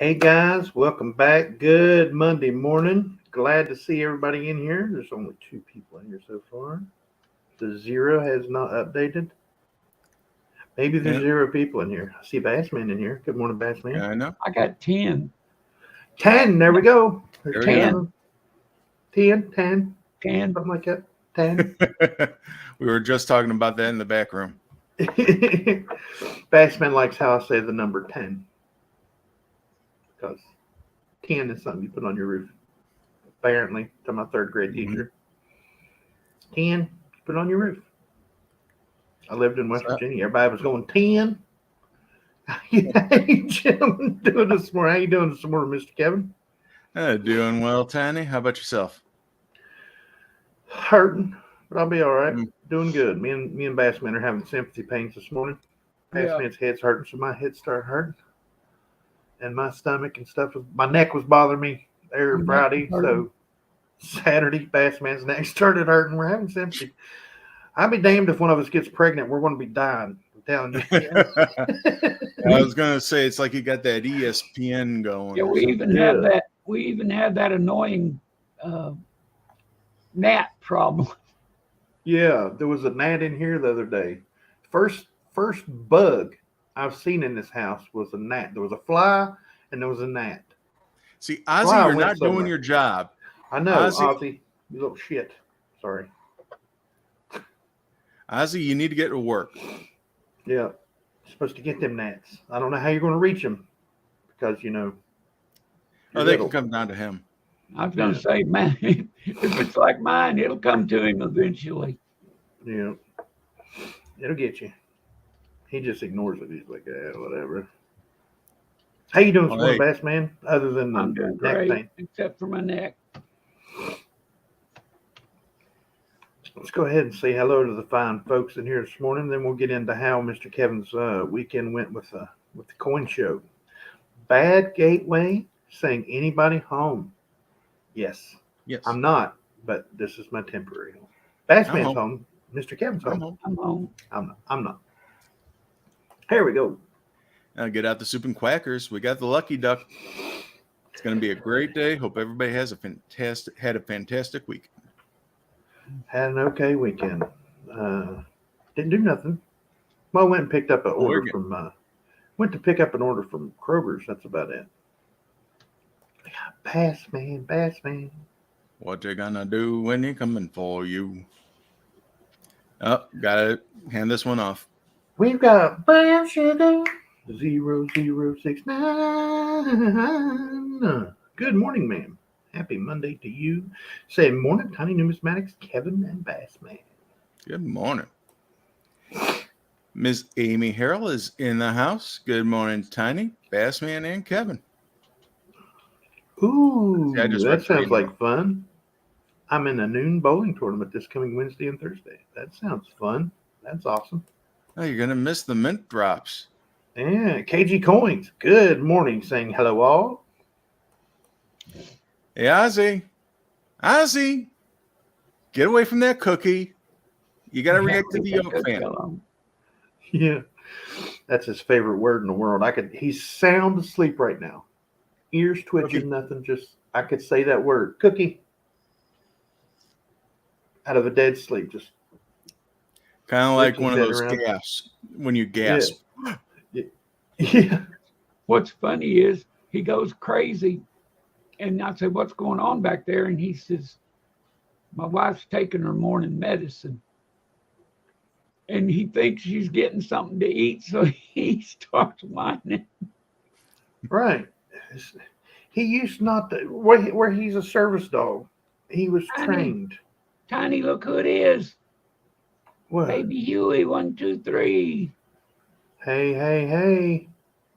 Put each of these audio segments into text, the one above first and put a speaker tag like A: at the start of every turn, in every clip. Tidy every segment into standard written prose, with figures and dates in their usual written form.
A: Hey guys, welcome back. Good Monday morning. Glad to see everybody in here. There's only two people in here so far. The zero has not updated. Maybe there's
B: Yeah,
A: zero people in here. I see Bassman in here. Good morning, Bassman.
B: I know.
C: I got 10.
A: 10. There we go. There's
B: There we
A: 10.
B: go.
A: 10, 10,
C: 10.
A: something like that. 10.
B: We were just talking about that in the back room.
A: Bassman likes how I say the number 10. Because 10 is something you put on your roof. Apparently, to my third grade teacher. 10, you put it on your roof. I lived in West Virginia. Everybody was going 10. Hey, Jim, doing this morning. How you doing this morning, Mr. Kevin?
B: Doing well, Tiny. How about yourself?
A: Hurting, but I'll be all right.
B: Mm.
A: Doing good. Me and Bassman are having sympathy pains this morning. Bassman's head's hurting, so my head started hurting. And my stomach and stuff my neck was bothering me there Friday. So Saturday, Bassman's neck started hurting. We're having sympathy. I'll be damned if one of us gets pregnant. We're going to be dying. I'm telling you.
B: I was gonna say it's like you got that ESPN going.
C: Yeah, we even have that. We even have that annoying gnat problem.
A: Yeah, there was a gnat in here the other day. First bug I've seen in this house was a gnat. There was a fly and there was a gnat.
B: See, Ozzy,
A: Fly
B: you're
A: went
B: not
A: somewhere.
B: doing your job.
A: I know, Ozzy, you little shit. Sorry.
B: Ozzy, you need to get to work.
A: Yeah, you're supposed to get them gnats. I don't know how you're going to reach them because
B: Oh, they can come down to him.
C: I was going to say, man, if it's like mine, it'll come to him eventually.
A: Yeah, it'll get you. He just ignores it. He's like, whatever. How you doing this morning, Bassman? Other than the
C: I'm doing
A: neck
C: great,
A: pain?
C: except for my neck.
A: Let's go ahead and say hello to the fine folks in here this morning. Then we'll get into how Mr. Kevin's weekend went with the coin show. Bad Gateway saying anybody home? Yes. I'm not, but this is my temporary home. Bassman's home. Mr. Kevin's home.
C: I'm home.
A: I'm not. Here we go.
B: Now get out the soup and quackers. We got the lucky duck. It's going to be a great day. Hope everybody has had a fantastic week.
A: Had an okay weekend. Didn't do nothing. Well, went and picked up an order from. Went to pick up an order from Kroger's. That's about it. Bassman.
B: What you gonna do when he coming for you? Oh, gotta hand this one off.
A: We've got brown sugar 0069. Good morning, ma'am. Happy Monday to you. Say morning, Tiny Numismatics, Kevin and Bassman.
B: Good morning. Miss Amy Harrell is in the house. Good morning, Tiny, Bassman, and Kevin.
A: Ooh, that sounds like fun. I'm in a noon bowling tournament this coming Wednesday and Thursday. That sounds fun. That's awesome.
B: Oh, you're going to miss the mint drops.
A: Yeah, KG Coins. Good morning, saying hello all.
B: Hey, Ozzy, get away from that cookie. You got to react to the yolk fan.
A: Yeah, that's his favorite word in the world. He's sound asleep right now. Ears twitching, nothing. Just, I could say that word, cookie. Out of a dead sleep, just.
B: Kind of like one of those gasps when you gasp.
A: Yeah.
C: What's funny is he goes crazy. And I say, what's going on back there? And he says, my wife's taking her morning medicine. And he thinks she's getting something to eat, so he starts whining.
A: Right. He used not to, where he's a service dog. He was trained.
C: Tiny, look who it is.
A: What?
C: Baby Huey, 1, 2, 3.
A: Hey.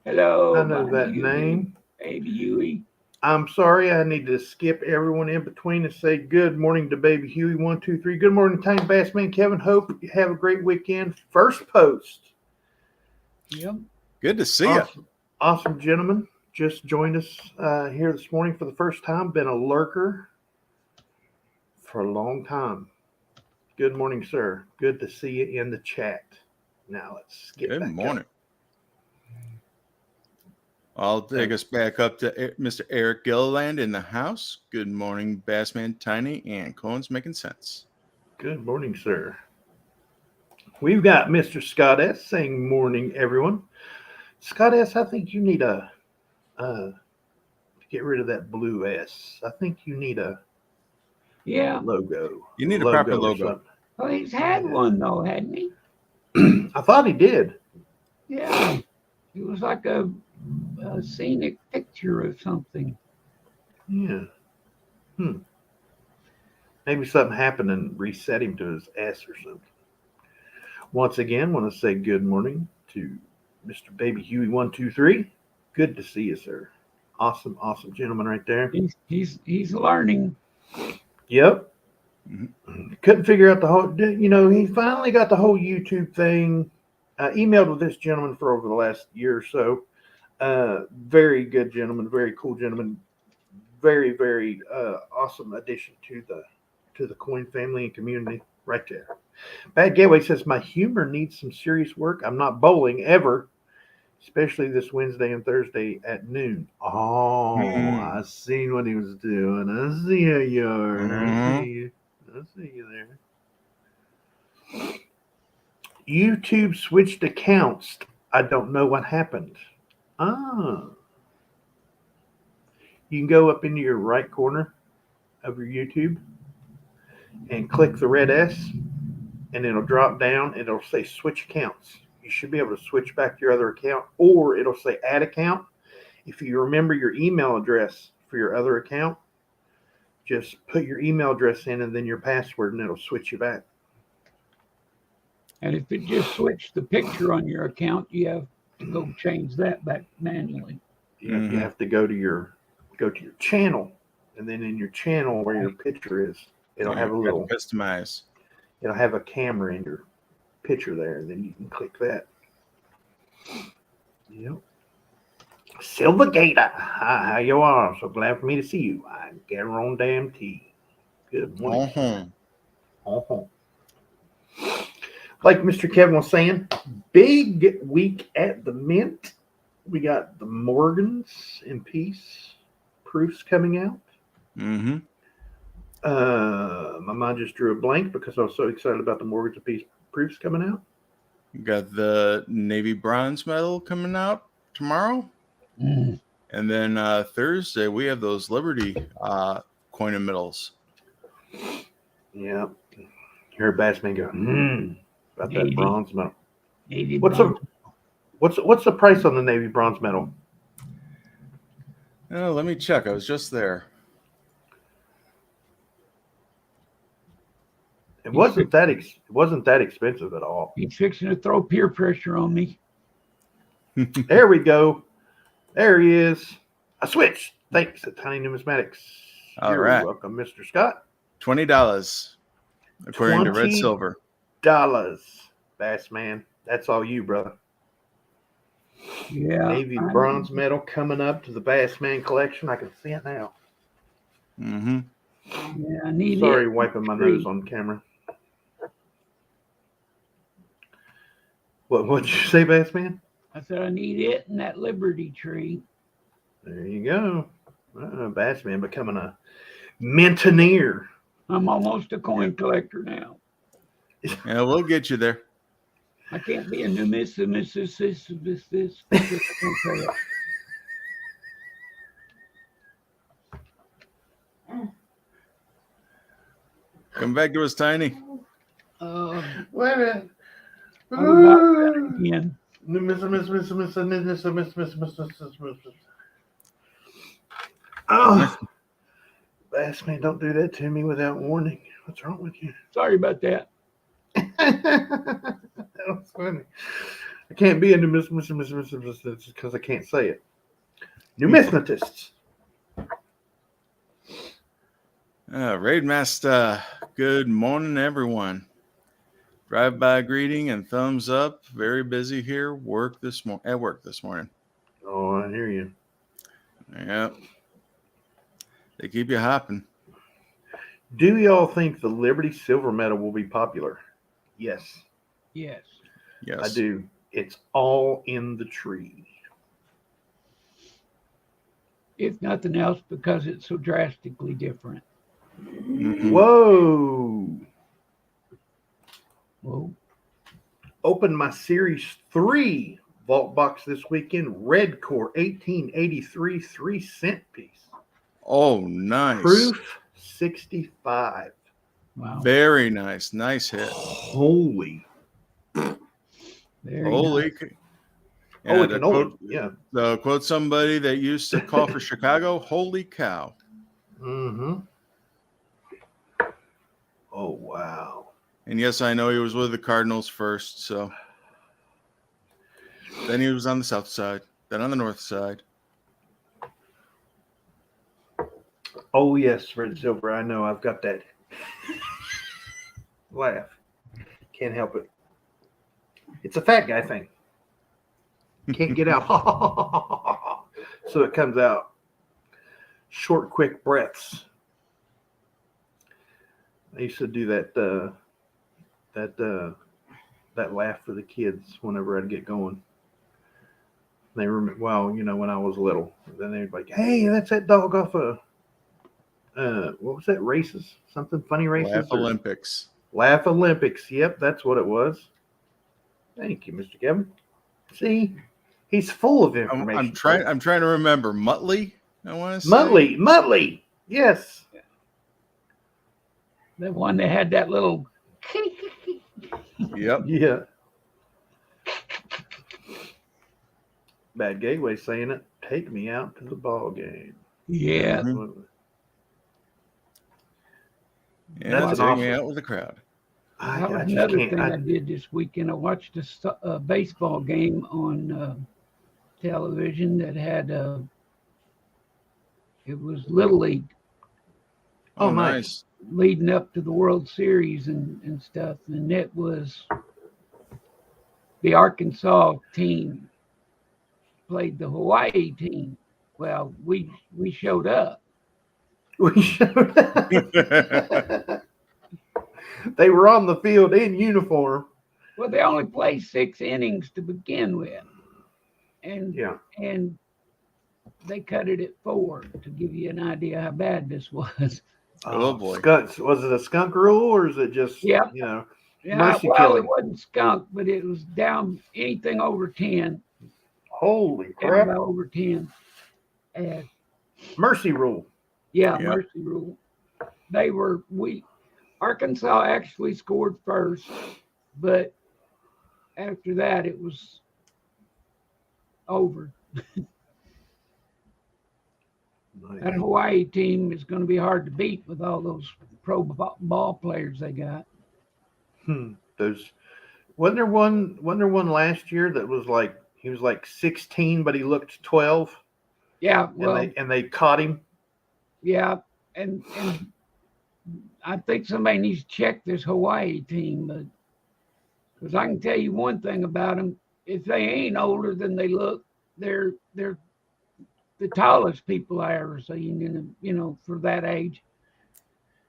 C: Hello.
A: I know that name.
C: Baby Huey.
A: I'm sorry, I need to skip everyone in between and say good morning to Baby Huey, 1, 2, 3. Good morning, Tiny Bassman, Kevin. Hope you have a great weekend. First post.
C: Yep.
B: Good to see you.
A: Awesome, gentlemen. Just joined us here this morning for the first time. Been a lurker for a long time. Good morning, sir. Good to see you in the chat. Now let's get back
B: Good morning. I'll take us back up to Mr. Eric Gilliland in the house. Good morning, Bassman, Tiny, and Cohen's Making Sense.
A: Good morning, sir. We've got Mr. Scott S. saying morning, everyone. Scott S., I think you need to get rid of that blue S. I think you need a logo.
B: You need a proper
A: or
B: logo.
A: something.
C: Well, he's had one though, hadn't he?
A: I thought he did.
C: Yeah. It was like a scenic picture or something.
A: Yeah. Maybe something happened and reset him to his S or something. Once again, want to say good morning to Mr. Baby Huey 123. Good to see you, sir. Awesome gentleman right there.
C: He's learning.
A: Yep.
B: Mm-hmm.
A: Couldn't figure out the whole, he finally got the whole YouTube thing. I emailed with this gentleman for over the last year or so. Very good gentleman, very cool gentleman. Very, very awesome addition to the coin family and community right there. Bad Gateway says, my humor needs some serious work. I'm not bowling ever, especially this Wednesday and Thursday at noon. Oh, I seen what he was doing. I see how you are. I see you there. YouTube switched accounts. I don't know what happened. You can go up into your right corner of your YouTube and click the red S, and it'll drop down and it'll say switch accounts. You should be able to switch back to your other account, or it'll say add account. If you remember your email address for your other account, just put your email address in and then your password, and it'll switch you back.
C: And if it just switched the picture on your account, you have to go change that back manually.
A: You have to go to your channel, and then in your channel where your picture is, it'll have a little
B: customize.
A: It'll have a camera in your picture there, and then you can click that. Yep. Silver Gator, hi, how you are? So glad for me to see you. I get on damn tea. Good morning. Like Mr. Kevin was saying, big week at the Mint. We got the Morgans and Peace proofs coming out.
B: Mm-hmm.
A: My mind just drew a blank because I was so excited about the Morgans and Peace proofs coming out.
B: You got the Navy bronze medal coming out tomorrow.
C: Mm.
B: And then Thursday, we have those Liberty coin and medals.
A: Yeah. You heard Bassman go, about that bronze medal.
C: Navy
A: What's the price on the Navy bronze medal?
B: Let me check. I was just there.
A: It wasn't that expensive at all.
C: He's fixing to throw peer pressure on me.
A: There we go. There he is. I switched. Thanks at Tiny Numismatics.
B: All right.
A: Welcome, Mr. Scott.
B: $20, according to Red Silver.
A: Bassman. That's all you, brother.
C: Yeah.
A: Navy bronze medal coming up to the Bassman collection. I can see it now.
B: Mm-hmm.
C: Yeah, I need
A: Sorry,
C: it.
A: wiping my nose on camera. What'd you say, Bassman?
C: I said I need it in that Liberty tree.
A: There you go. Bassman becoming a Mintoneer.
C: I'm almost a coin collector now.
B: Yeah, we'll get you there.
C: I can't be a this.
B: Come back to us, Tiny.
A: Wait a minute.
C: Again.
A: Oh, Bassman, don't do that to me without warning. What's wrong with you?
C: Sorry about that.
A: That was funny. I can't be a numismatist because I can't say it. Numismatists.
B: Raid Master, good morning, everyone. Drive-by greeting and thumbs up. Very busy here. At work this morning.
A: Oh, I hear you.
B: Yep. They keep you hopping.
A: Do y'all think the Liberty Silver Medal will be popular? Yes.
C: Yes.
B: Yes.
A: I do. It's all in the tree.
C: if nothing else, because it's so drastically different.
B: Mhm.
A: Whoa.
C: Well,
A: Opened my Series 3 vault box this weekend. Red Core 1883 3-cent piece.
B: Oh, nice.
A: Proof 65.
C: wow.
B: Very nice. Nice hit.
A: Holy.
C: Very
B: Holy.
C: nice.
B: Yeah,
A: Holy
B: to
A: cannoli. Yeah.
B: quote somebody that used to call for Chicago, holy cow.
A: Mm-hmm. Oh, wow.
B: And yes, I know he was with the Cardinals first, so then he was on the south side, then on the north side.
A: Oh, yes, Red Silver. I know. I've got that laugh. Can't help it. It's a fat guy thing. Can't get out. So it comes out. Short, quick breaths. I used to do that laugh for the kids whenever I'd get going. They remember, well, when I was little. Then they'd be like, "Hey, that's that dog off of what was that? Races? Something funny races?
B: Laugh Olympics.
A: Laugh Olympics. Yep, that's what it was." Thank you, Mr. Kevin. See, he's full of information.
B: I'm trying to remember. Muttley, I want to say.
A: Muttley. Yes.
C: The one that had that little.
B: Yep.
A: Yeah. Bad Gateway saying it. Take me out to the ball game.
C: Yeah.
B: Mhm. Yeah,
A: That's
B: taking
A: awesome.
B: me out with the crowd.
C: That was
A: I just
C: another
A: can't.
C: thing I did this weekend. I watched a baseball game on television that had it was Little League
A: Oh, nice.
C: leading up to the World Series and stuff, and it was the Arkansas team played the Hawaii team. Well, we showed up.
A: We showed up. They were on the field in uniform.
C: Well, they only played 6 innings to begin with, and
A: Yeah.
C: and they cut it at 4 to give you an idea how bad this was.
B: Oh, boy.
A: Skunks. Was it a skunk rule or is it just
C: Yeah.
A: mercy
C: Well,
A: killing?
C: it wasn't skunk, but it was down anything over 10.
A: Holy
C: Down
A: crap!
C: by over 10. And
A: Mercy rule.
C: yeah,
B: Yep.
C: mercy rule. Arkansas actually scored first, but after that it was over.
A: Nice.
C: That Hawaii team is going to be hard to beat with all those pro ball players they got.
A: Those wasn't there one last year that was like he was like 16 but he looked 12.
C: Yeah, well,
A: and they caught him.
C: yeah, and I think somebody needs to check this Hawaii team, but because I can tell you one thing about them: if they ain't older than they look, they're the tallest people I ever seen. For that age,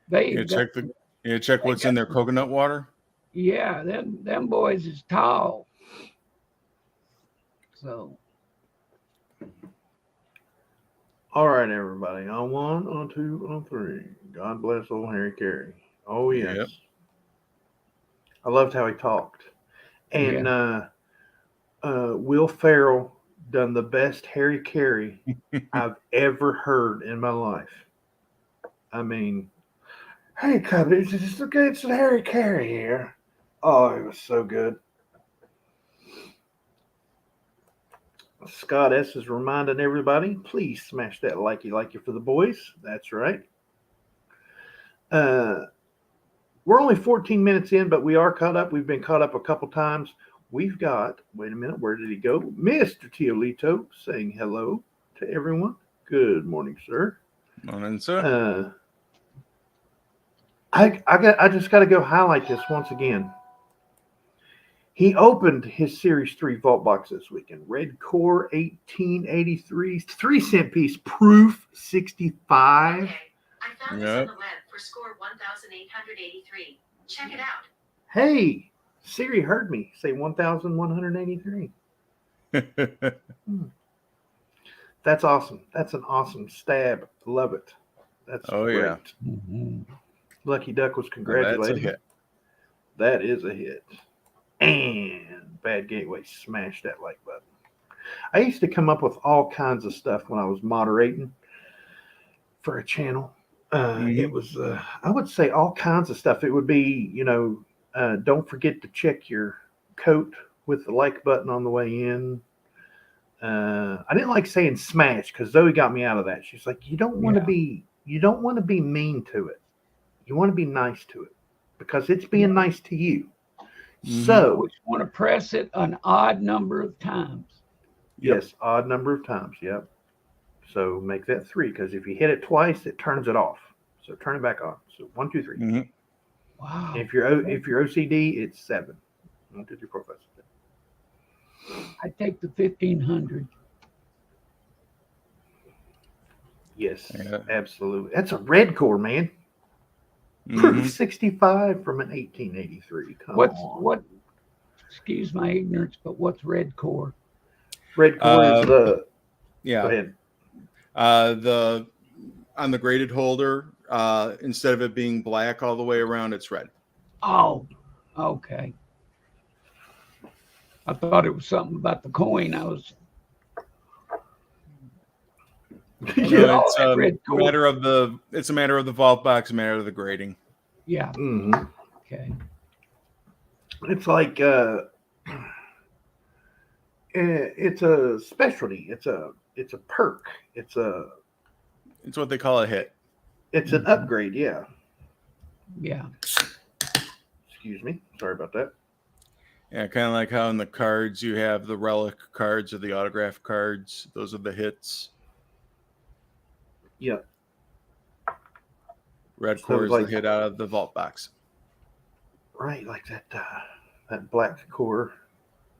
B: You check what's in their coconut water.
C: Yeah, them boys is tall. So.
A: All right, everybody. On 1, on 2, on 3. God bless old Harry Carey. Oh yes.
B: Yep.
A: I loved how he talked. And Will Ferrell done the best Harry Carey I've ever heard in my life. I mean, hey, Cubbies, it's Harry Carey here. Oh, it was so good. Scott S. is reminding everybody, please smash that likey for the boys. That's right. We're only 14 minutes in, but we are caught up. We've been caught up a couple times. We've got, wait a minute, where did he go? Mr. Teolito saying hello to everyone. Good morning, sir.
B: Morning, sir.
A: I just got to go highlight this once again. He opened his Series 3 vault box this weekend. Red Core 1883, 3-cent piece, proof 65.
D: I found this on the web for score 1,883. Check it out.
A: Hey, Siri heard me say 1,183. Thank That's awesome. That's an awesome stab. Love it. That's
B: Oh,
A: great.
B: yeah.
C: Mhm.
A: Lucky Duck was
B: Now, that's a
A: congratulating.
B: hit.
A: That is a hit. And Bad Gateway smashed that like button. I used to come up with all kinds of stuff when I was moderating for a channel. It was, I would say, all kinds of stuff. It would be, don't forget to check your coat with the like button on the way in. I didn't like saying smash because Zoe got me out of that. She's like, you don't want to be mean to it. You want to be nice to it because it's being nice to you.
B: Mhm.
A: So,
C: Always want to press it an odd number of times.
A: yes, odd number of times. Yep. So make that 3 because if you hit it twice, it turns it off. So turn it back on. So 1, 2, 3.
B: Mhm.
C: Wow.
A: If you're OCD, it's 7. 1, 2, 3, 4, 5, 6, 7.
C: I take the 1500.
A: Yes,
B: Yeah.
A: absolutely. That's a red core, man.
B: Mhm.
A: Proof 65 from an 1883. Come on.
C: What? Excuse my ignorance, but what's red core?
A: Red core is the. Go
B: Yeah.
A: ahead.
B: On the graded holder, instead of it being black all the way around, it's red.
C: Oh, okay. I thought it was something about the coin. I was.
B: No,
C: Oh, that red core.
B: it's a matter of the vault box, a matter of the grading.
C: Yeah.
A: Mhm.
C: Okay.
A: It's like it's a specialty. It's a perk. It's
B: what they call a hit.
A: It's an upgrade. Yeah.
C: Yeah.
A: Excuse me. Sorry about that.
B: Yeah, kind of like how in the cards you have the relic cards or the autograph cards. Those are the hits.
A: Yeah.
B: Red
A: So
B: core is
A: like-
B: the hit out of the vault box.
A: Right, like that black core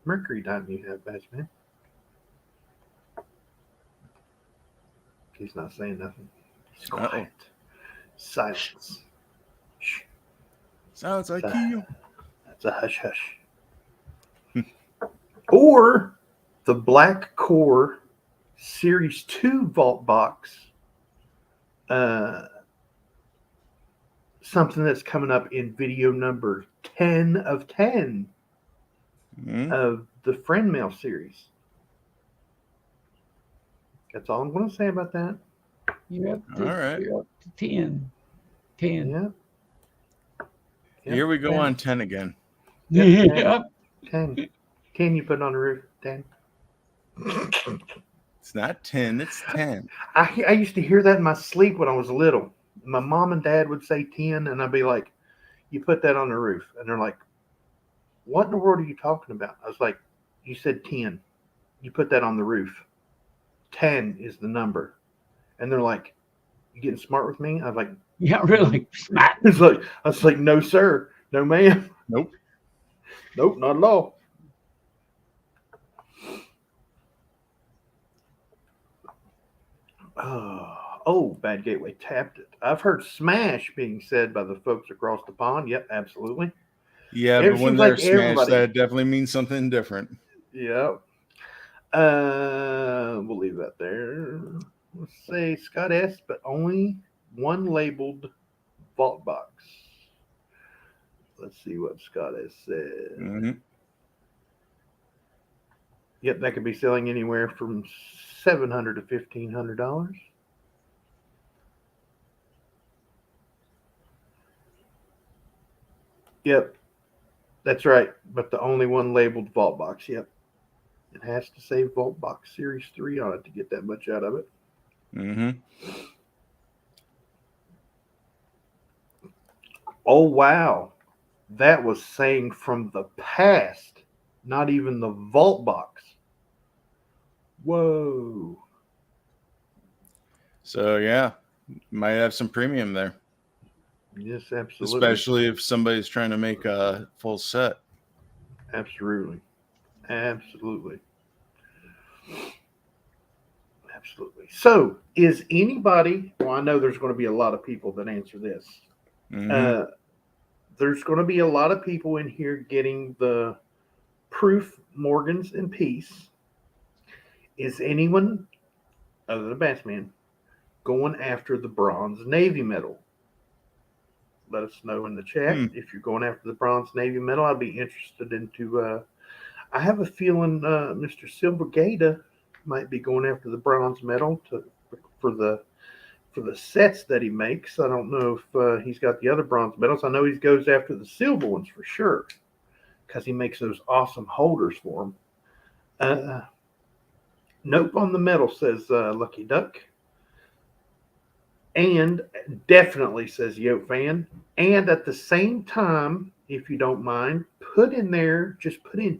A: mercury diamond you have, badge man. He's not saying nothing. He's quiet. Silence. Shh.
B: Sounds like you.
A: That's a hush hush. Or the black core series 2 vault box. Something that's coming up in video number 10 of 10
B: Mhm.
A: of the friend mail series. That's all I'm going to say about that.
C: You're up to,
B: All right.
C: you're up to 10. 10.
A: Yeah.
B: Here we go
A: 10.
B: on 10 again.
A: Yep,
C: Yeah.
A: 10. Can you put it on the roof? 10.
B: It's not 10, it's 10.
A: I used to hear that in my sleep when I was little. My mom and dad would say 10, and I'd be like, you put that on the roof. And they're like, what in the world are you talking about? I was like, you said 10. You put that on the roof. 10 is the number. And they're like, you getting smart with me? I was like,
C: Yeah, really. Smack.
A: I was like, no, sir. No, ma'am.
B: Nope.
A: Nope, not at all. Oh, Bad Gateway tapped it. I've heard smash being said by the folks across the pond. Yep, absolutely.
B: Yeah,
A: It
B: but when
A: seems
B: they're
A: like
B: smashed,
A: everybody-
B: that definitely means something different.
A: Yep. We'll leave that there. Let's say Scott S, but only one labeled vault box. Let's see what Scott S said.
B: Mm-hmm.
A: Yep, that could be selling anywhere from $700 to $1,500. Yep, that's right. But the only one labeled vault box. Yep, it has to say vault box series 3 on it to get that much out of it.
B: Mm-hmm.
A: Oh wow, that was saying from the past, not even the vault box. Whoa.
B: So yeah, might have some premium there,
A: Yes, absolutely.
B: especially if somebody's trying to make a full set.
A: Absolutely. Absolutely. Absolutely. So, is anybody, well, I know there's going to be a lot of people that answer this.
B: Mhm.
A: There's going to be a lot of people in here getting the proof Morgans and Peace. Is anyone other than Bass Man, going after the bronze Navy medal? Let us know in the chat if you're going after the bronze Navy medal. I'd be interested into. I have a feeling Mr. Silvergator might be going after the bronze medal for the sets that he makes. I don't know if he's got the other bronze medals. I know he goes after the silver ones for sure because he makes those awesome holders for them. Nope on the medal, says Lucky Duck. And definitely, says Yo Fan. And at the same time, if you don't mind, put in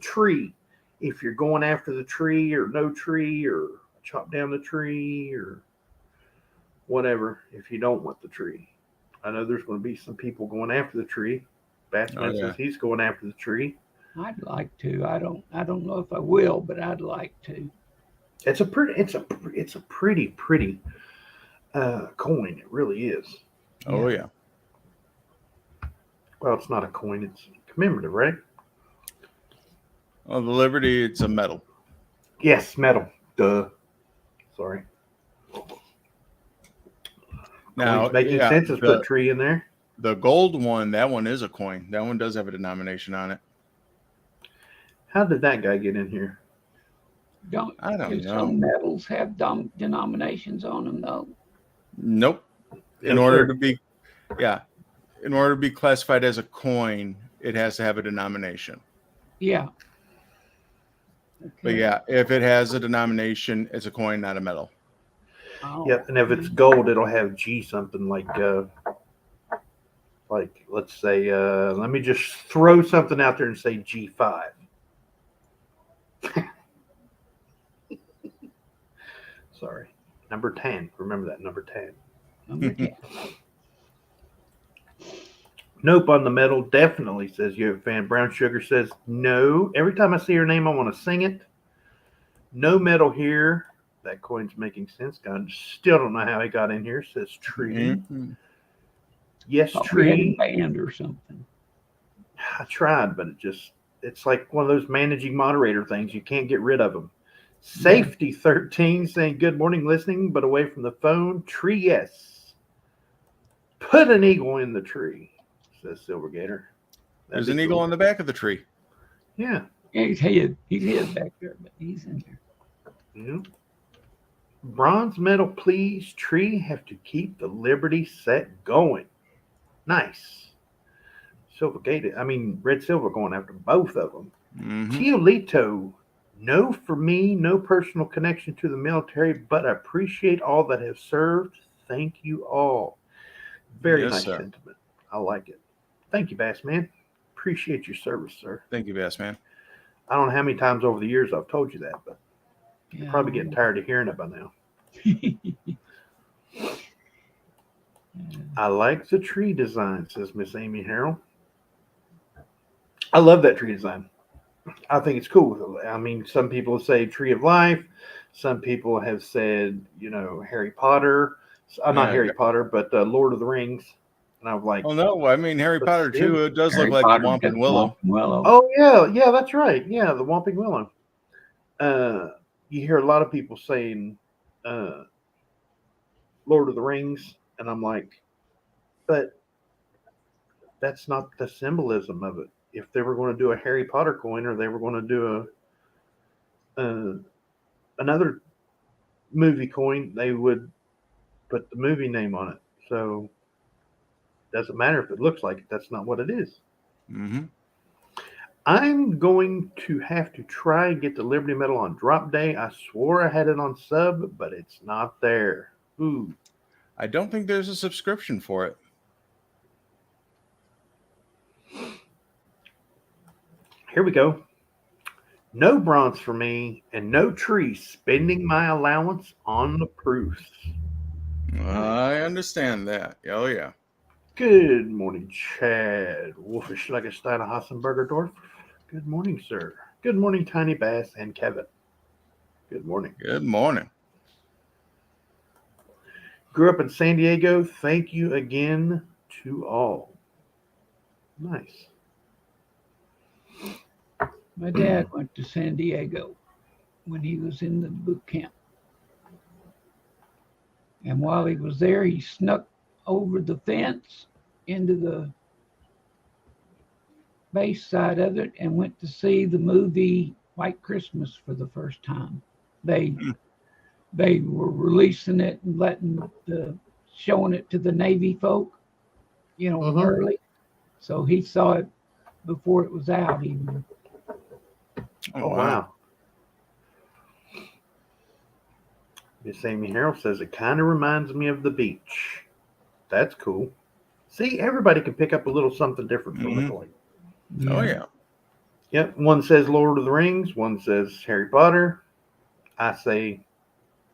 A: tree. If you're going after the tree or no tree or chop down the tree or whatever, if you don't want the tree. I know there's going to be some people going after the tree. Bassman says he's going after the tree.
C: I'd like to. I don't know if I will, but I'd like to.
A: It's a pretty coin. It really is.
B: Oh yeah.
A: Well, it's not a coin. It's commemorative, right?
B: Well, the Liberty, it's a medal.
A: Yes, medal. Duh. Sorry.
B: Now,
A: Coin's making sense. Let's put a tree in there.
B: The gold one, that one is a coin. That one does have a denomination on it.
A: How did that guy get in here?
B: I don't know.
C: Some medals have denominations on them, though.
B: Nope. In order to be classified as a coin, it has to have a denomination.
C: Yeah. Okay.
B: But yeah, if it has a denomination, it's a coin, not a medal.
C: Oh.
A: Yep, and if it's gold, it'll have G something like let's say, let me just throw something out there and say G5. Sorry. Number 10. Remember that, number 10.
C: Number 10.
A: Nope on the medal, definitely, says Yo Fan. Brown Sugar says no. Every time I see her name, I want to sing it. No medal here. That coin's making sense. I still don't know how he got in here. Says tree.
B: Mm-hmm.
A: Yes,
C: Thought
A: tree.
C: we had a band or something.
A: I tried, but it's like one of those managing moderator things. You can't get rid of them. Safety 13 saying good morning, listening, but away from the phone. Tree, yes. Put an eagle in the tree, says Silvergator.
B: There's an eagle on the back of the tree.
A: Yeah.
C: He's hid back there, but he's in there.
A: Yeah. Bronze medal, please. Tree have to keep the Liberty set going. Nice. Red Silver going after both of them.
B: Mm-hmm.
A: Tiolito, no for me, no personal connection to the military, but I appreciate all that have served. Thank you all. Very nice sentiment. I like it. Thank you, Bassman. Appreciate your service, sir.
B: Thank you, Bassman.
A: I don't know how many times over the years I've told you that, but you're probably getting tired of hearing it by now. I like the tree design, says Miss Amy Harrell. I love that tree design. I think it's cool. I mean, some people say Tree of Life. Some people have said, Harry Potter. Not Harry Potter, but Lord of the Rings. And I'm like,
B: oh no, I mean Harry Potter too. It does look like the Whomping Willow.
A: Oh yeah, that's right. Yeah, the Whomping Willow. You hear a lot of people saying Lord of the Rings, and I'm like, but that's not the symbolism of it. If they were going to do a Harry Potter coin, or they were going to do another movie coin, they would put the movie name on it. So it doesn't matter if it looks like it. That's not what it is.
B: Mm-hmm.
A: I'm going to have to try and get the Liberty Medal on drop day. I swore I had it on sub, but it's not there. Ooh.
B: I don't think there's a subscription for it.
A: Here we go. No bronze for me and no tree spending my allowance on the proofs.
B: I understand that. Oh, yeah.
A: Good morning, Chad. Wolfish like a Stein of Hassenberger Dorf. Good morning, sir. Good morning, Tiny Bass and Kevin. Good morning.
B: Good morning.
A: Grew up in San Diego. Thank you again to all. Nice.
C: My dad went to San Diego when he was in the boot camp. And while he was there, he snuck over the fence into the base side of it and went to see the movie White Christmas for the first time. They were releasing it and showing it to the Navy folk, early. So he saw it before it was out even.
A: Oh, wow. Miss Amy Harold says it kind of reminds me of the beach. That's cool. See, everybody can pick up a little something different from the toy.
B: Oh, yeah.
A: Yep. One says Lord of the Rings. One says Harry Potter. I say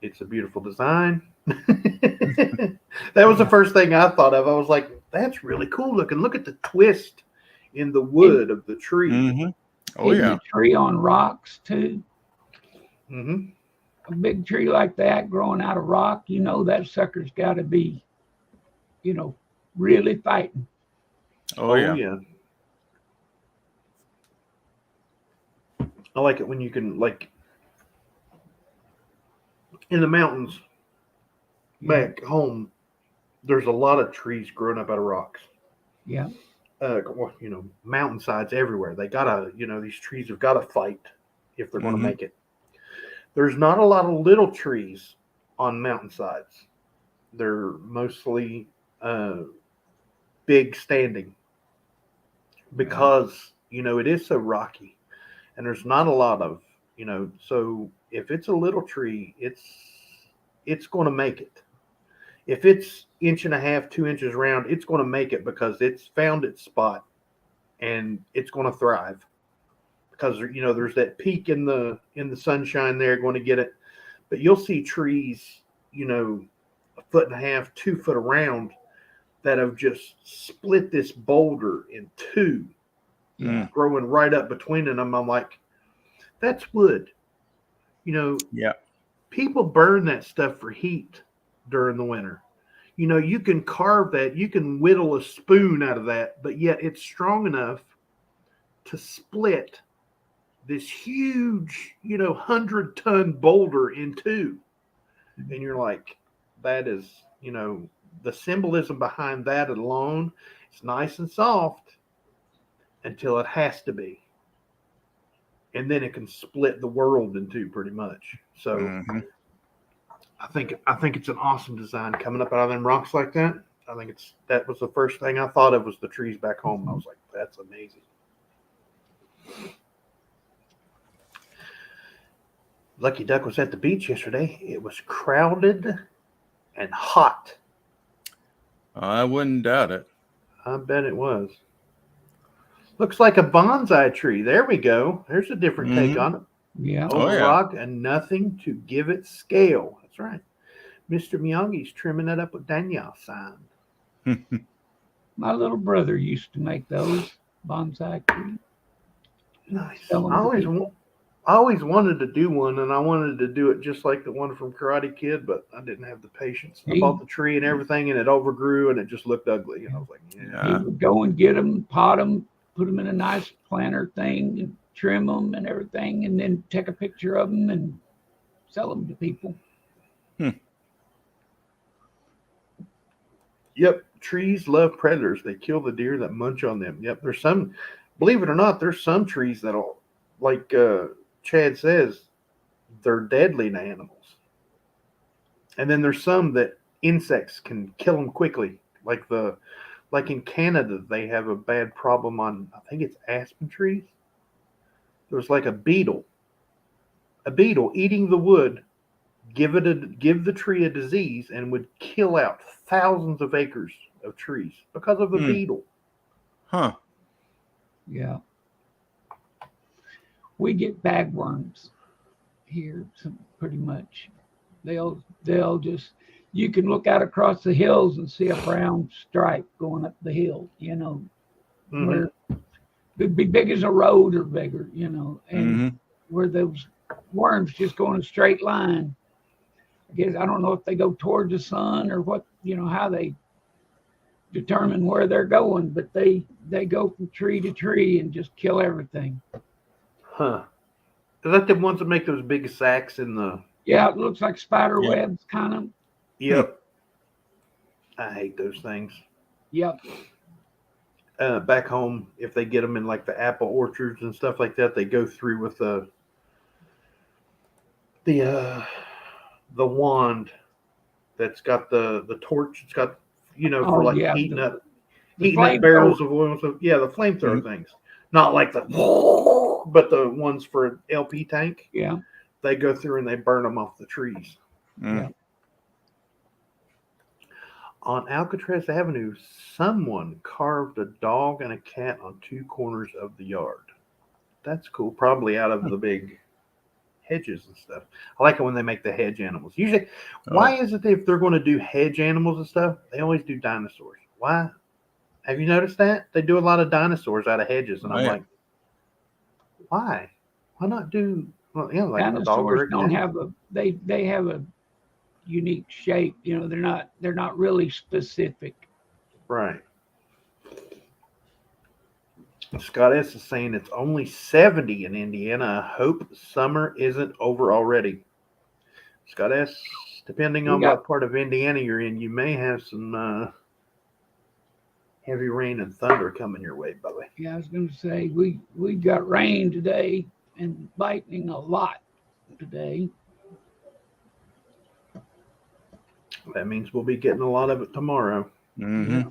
A: it's a beautiful design. That was the first thing I thought of. I was like, that's really cool looking. Look at the twist in the wood of the tree.
B: Mm-hmm. Oh,
C: Isn't
B: yeah.
C: a tree on rocks too.
A: Mm-hmm.
C: A big tree like that growing out of rock, that sucker's got to be, really fighting.
B: Oh, yeah.
A: I like it when you can, like, in the mountains back home, there's a lot of trees growing up out of rocks.
C: Yeah.
A: Mountainsides everywhere. They gotta, these trees have got to fight if they're going to make it. There's not a lot of little trees on mountainsides. They're mostly big standing because, it is so rocky and there's not a lot of, so if it's a little tree, it's going to make it. If it's 1.5 inches, 2 inches round, it's going to make it because it's found its spot and it's going to thrive because, there's that peak in the sunshine there going to get it. But you'll see trees, 1.5 feet, 2 foot around that have just split this boulder in two, growing right up between them. I'm like, that's wood.
B: Yeah.
A: People burn that stuff for heat during the winter. You can carve that, you can whittle a spoon out of that, but yet it's strong enough to split this huge, 100-ton boulder in two. And you're like, that is, the symbolism behind that alone, it's nice and soft until it has to be. And then it can split the world in two pretty much. So I think it's an awesome design coming up out of them rocks like that. I think that was the first thing I thought of was the trees back home. I was like, that's amazing. Lucky Duck was at the beach yesterday. It was crowded and hot.
B: I wouldn't doubt it.
A: I bet it was. Looks like a bonsai tree. There we go. There's a different take on it.
C: Yeah.
A: Oval rock and nothing to give it scale. That's right. Mr. Miyagi's trimming it up with Danielle sign.
C: My little brother used to make those bonsai trees.
A: Nice. I always wanted to do one, and I wanted to do it just like the one from Karate Kid, but I didn't have the patience. I bought the tree and everything, and it overgrew, and it just looked ugly. And I was like,
C: He would go and get them, pot them, put them in a nice planter thing, and trim them and everything, and then take a picture of them and sell them to people.
A: Yep. Trees love predators. They kill the deer that munch on them. Yep. There's some, believe it or not, there's some trees that'll, like Chad says, they're deadly to animals. And then there's some that insects can kill them quickly. Like in Canada, they have a bad problem on, I think it's aspen trees. There's like a beetle eating the wood, give the tree a disease, and would kill out thousands of acres of trees because of the beetle.
B: Huh.
C: Yeah. We get bagworms here, pretty much. They'll just, you can look out across the hills and see a brown stripe going up the hill, where it'd be big as a road or bigger, and where those worms just go in a straight line. I guess, I don't know if they go toward the sun or what, how they determine where they're going, but they go from tree to tree and just kill everything.
A: Huh. Is that the ones that make those big sacks in the...
C: Yeah, it looks like spider webs, kind of.
A: Yep. I hate those things.
C: Yep.
A: Back home, if they get them in like the apple orchards and stuff like that, they go through with the wand that's got the torch. It's got for like heating up barrels of oil. So yeah, the flamethrower things, not like the but the ones for an LP tank.
C: Yeah.
A: They go through and they burn them off the trees.
C: Yeah.
A: On Alcatraz Avenue, someone carved a dog and a cat on two corners of the yard. That's cool. Probably out of the big hedges and stuff. I like it when they make the hedge animals. Usually, why is it that if they're going to do hedge animals and stuff, they always do dinosaurs? Why? Have you noticed that? They do a lot of dinosaurs out of hedges, and I'm like, why? Why not do like
C: dinosaurs don't have they have a unique shape. They're not really specific.
A: Right. Scott S is saying it's only 70 in Indiana. I hope summer isn't over already. Scott S, depending on what part of Indiana you're in, you may have some heavy rain and thunder coming your way, buddy.
C: Yeah, I was going to say we got rain today and lightning a lot today.
A: That means we'll be getting a lot of it tomorrow.
B: Mm-hmm.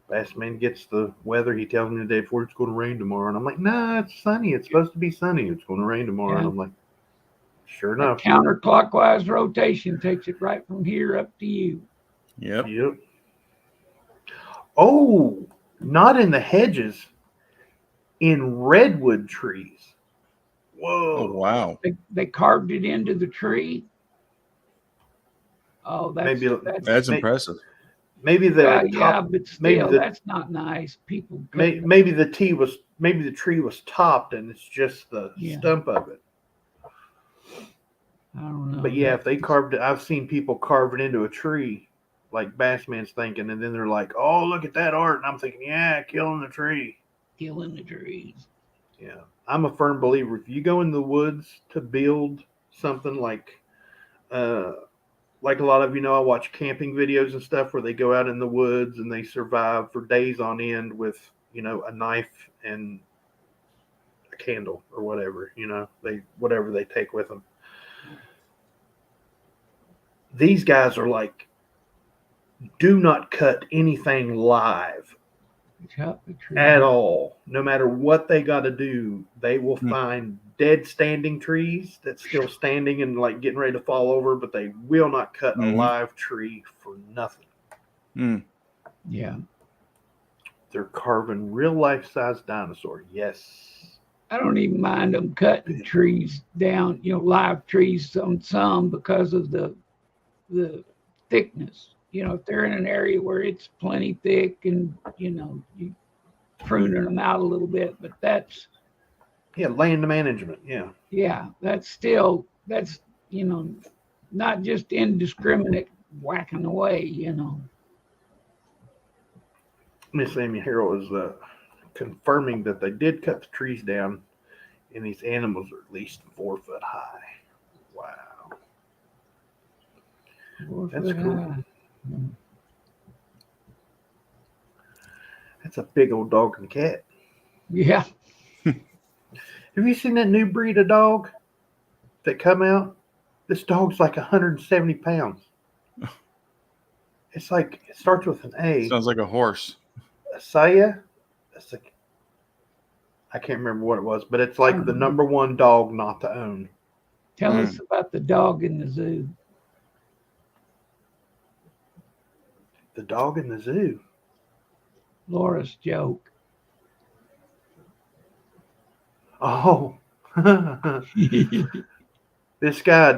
A: Bassman gets the weather. He tells me the day before it's going to rain tomorrow. And I'm like, nah, it's sunny. It's supposed to be sunny. It's going to rain tomorrow. Yeah. And I'm like, sure enough.
C: Counterclockwise rotation takes it right from here up to you.
B: Yep.
A: Oh, not in the hedges. In redwood trees. Whoa.
B: Oh, wow.
C: They carved it into the tree. Oh, that's
B: impressive.
A: Maybe the top,
C: but still, that's not nice. People.
A: Maybe the tree was topped, and it's just the stump of it.
C: I don't know.
A: But yeah, if they carved it, I've seen people carve it into a tree, like Bassman's thinking, and then they're like, "Oh, look at that art," and I'm thinking, "Yeah, killing the tree."
C: Killing the trees.
A: Yeah, I'm a firm believer. If you go in the woods to build something like a lot of I watch camping videos and stuff where they go out in the woods and they survive for days on end with, a knife and a candle or whatever, whatever they take with them. These guys are like, do not cut anything live at all. No matter what they got to do, they will find dead standing trees that's still standing and like getting ready to fall over, but they will not cut a live tree for nothing.
C: Yeah.
A: They're carving real life size dinosaur. Yes.
C: I don't even mind them cutting trees down, live trees on some because of the thickness. If they're in an area where it's plenty thick and, you pruning them out a little bit, but that's.
A: Yeah, land management. Yeah.
C: Yeah, that's not just indiscriminate whacking away,
A: Miss Amy Harrell is confirming that they did cut the trees down, and these animals are at least 4 foot high. Wow. That's cool. That's a big old dog and cat.
C: Yeah.
A: Have you seen that new breed of dog that come out? This dog's like 170 pounds. It's like, it starts with an A.
B: Sounds like a horse.
A: Asaya? I can't remember what it was, but it's like the number one dog not to own.
C: Tell us about the dog in the zoo.
A: The dog in the zoo?
C: Laura's joke.
A: Oh, this guy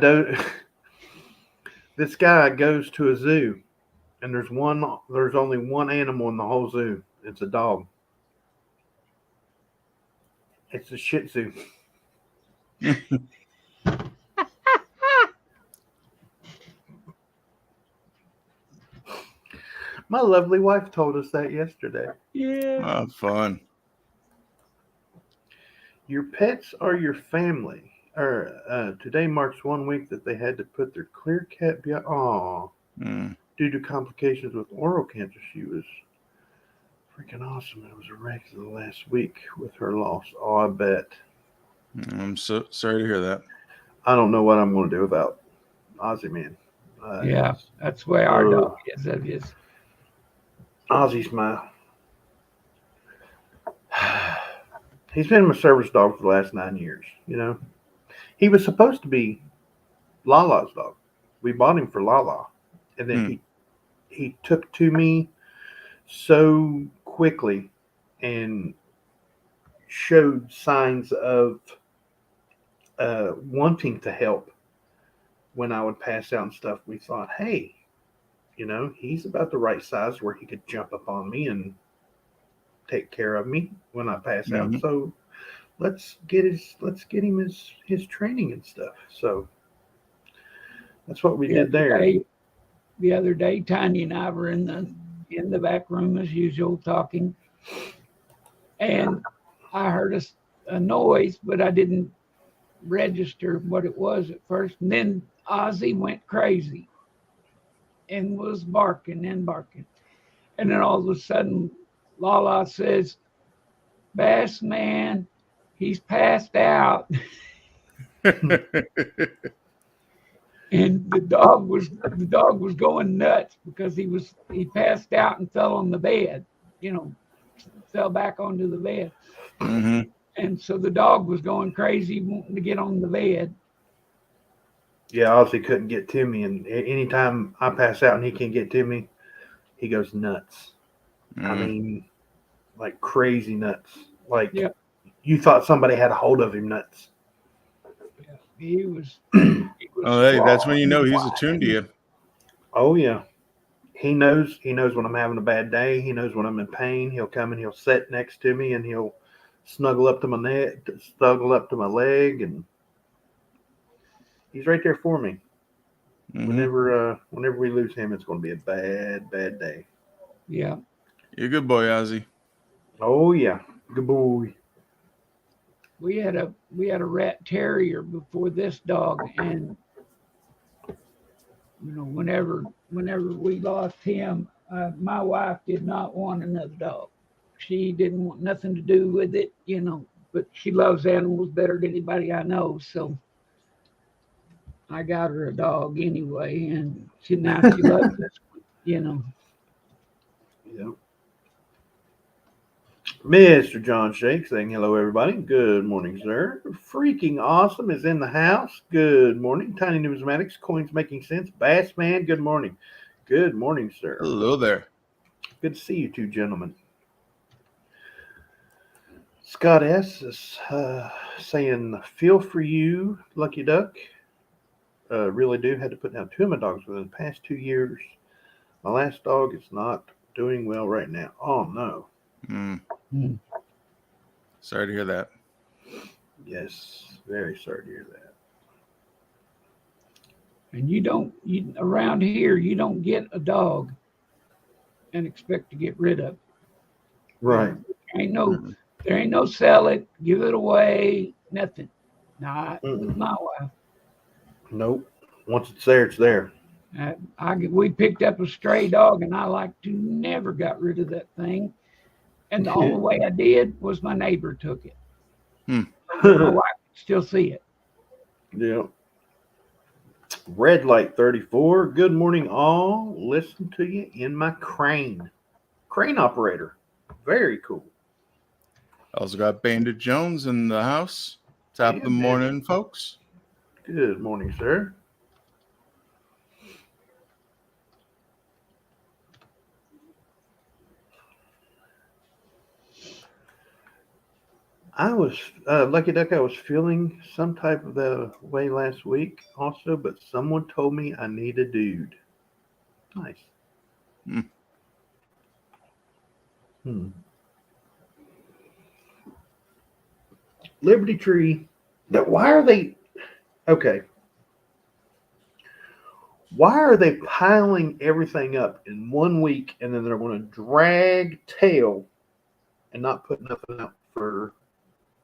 A: goes to a zoo, and there's only one animal in the whole zoo. It's a dog. It's a Shih Tzu. My lovely wife told us that yesterday.
C: Yeah.
B: Oh, fun.
A: Your pets are your family. Today marks 1 week that they had to put their clear cat due to complications with oral cancer. She was freaking awesome. It was a wreck the last week with her loss. Oh, I bet.
B: I'm so sorry to hear that.
A: I don't know what I'm going to do without Ozzy, man.
C: Yeah, that's the way our dog is. That is.
A: Ozzy's he's been my service dog for the last 9 years. You know, he was supposed to be Lala's dog. We bought him for Lala, and then he took to me so quickly and showed signs of wanting to help when I would pass out and stuff. We thought, hey, you know, he's about the right size where he could jump up on me and take care of me when I pass out. So let's get him his training and stuff. So that's what we did there.
C: The other day, Tanya and I were in the back room as usual talking, and I heard a noise, but I didn't register what it was at first. And then Ozzy went crazy and was barking and barking. And then all of a sudden, Lala says, "Bass man, he's passed out." And the dog was going nuts because he passed out and fell on the bed, you know, fell back onto the bed. And so the dog was going crazy, wanting to get on the bed.
A: Yeah, Ozzy couldn't get to me, and anytime I pass out and he can't get to me, he goes nuts. I mean, like crazy nuts. Like you thought somebody had a hold of him nuts.
C: Yeah, he was
B: hey, that's when you know he's attuned to you.
A: Oh yeah. He knows when I'm having a bad day. He knows when I'm in pain. He'll come and he'll sit next to me and he'll snuggle up to my neck, snuggle up to my leg, and he's right there for me. Whenever we lose him, it's going to be a bad day.
C: Yeah.
B: You're a good boy, Ozzy.
A: Oh yeah, good boy.
C: We had a rat terrier before this dog, and you know, whenever we lost him, my wife did not want another dog. She didn't want nothing to do with it, you know, but she loves animals better than anybody I know. So I got her a dog anyway, and now she loves it, you know.
A: Yep. Mr. John Shake saying hello, everybody. Good morning, sir. Freaking awesome is in the house. Good morning. Tiny Numismatics, coins making sense. Bass Man, good morning. Good morning, sir.
B: Hello there.
A: Good to see you two gentlemen. Scott S. is saying, feel for you, Lucky Duck. Really do. Had to put down 2 of my dogs within the past 2 years. My last dog is not doing well right now. Oh, no.
B: Sorry to hear that.
A: Yes, very sorry to hear that.
C: And around here, you don't get a dog and expect to get rid of it.
A: Right.
C: There ain't no sell it, give it away, nothing. Not with my wife.
A: Nope. Once it's there, it's there.
C: We picked up a stray dog, and I like to never got rid of that thing. And the only way I did was my neighbor took it. My wife can still see it.
A: Yeah. Red Light 34. Good morning, all. Listen to you in my crane. Crane operator. Very cool.
B: Also got Bandit Jones in the house. Top of the morning, folks.
A: Good morning, sir. I was, Lucky Duck, I was feeling some type of the way last week also, but someone told me I need a dude. Nice. Liberty Tree. Why are they, okay. Why are they piling everything up in 1 week and then they're going to drag tail and not put nothing out for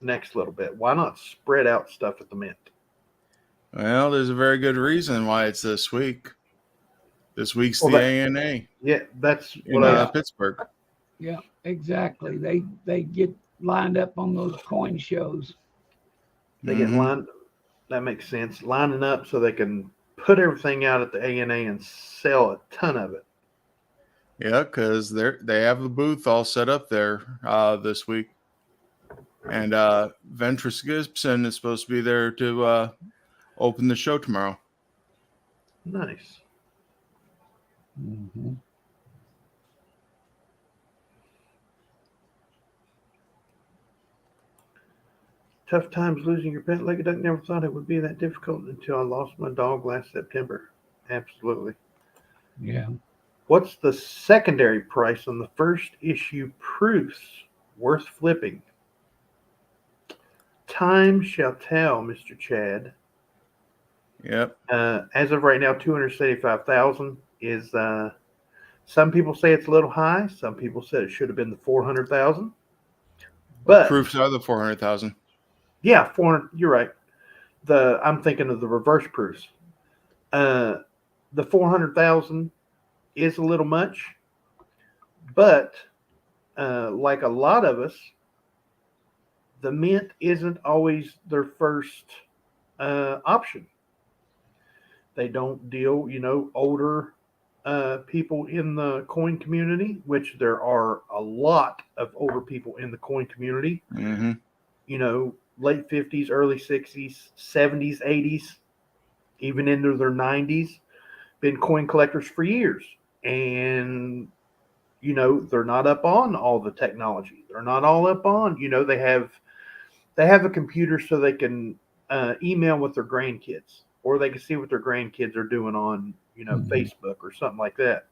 A: next little bit? Why not spread out stuff at the mint?
B: Well, there's a very good reason why it's this week. This week's
A: Well,
B: the
A: that-
B: ANA
A: Yeah, that's
B: in
A: what I.
B: Pittsburgh.
C: Yeah, exactly. They get lined up on those coin shows.
A: They get
B: Mhm.
A: lined. That makes sense. Lining up so they can put everything out at the ANA and sell a ton of it.
B: Yeah, because they have the booth all set up there this week, and Ventress Gibson is supposed to be there to open the show tomorrow.
A: Nice.
C: Mm-hmm.
A: Tough times losing your pet, Lucky Duck. Never thought it would be that difficult until I lost my dog last September. Absolutely.
C: Yeah.
A: What's the secondary price on the first issue proofs worth flipping? Time shall tell, Mr. Chad.
B: Yep.
A: As of right now, 275,000 is. Some people say it's a little high. Some people said it should have been the 400,000. But
B: Proofs are the 400,000.
A: yeah, 400. You're right. I'm thinking of the reverse proofs. The 400,000 is a little much, but like a lot of us, the mint isn't always their first option. They don't deal, older people in the coin community, which there are a lot of older people in the coin community.
B: Mm-hmm.
A: Late 50s, early 60s, 70s, 80s, even into their 90s, been coin collectors for years. And, they're not up on all the technology. They're not all up on, they have a computer so they can email with their grandkids, or they can see what their grandkids are doing on,
C: Mhm.
A: Facebook or something like that.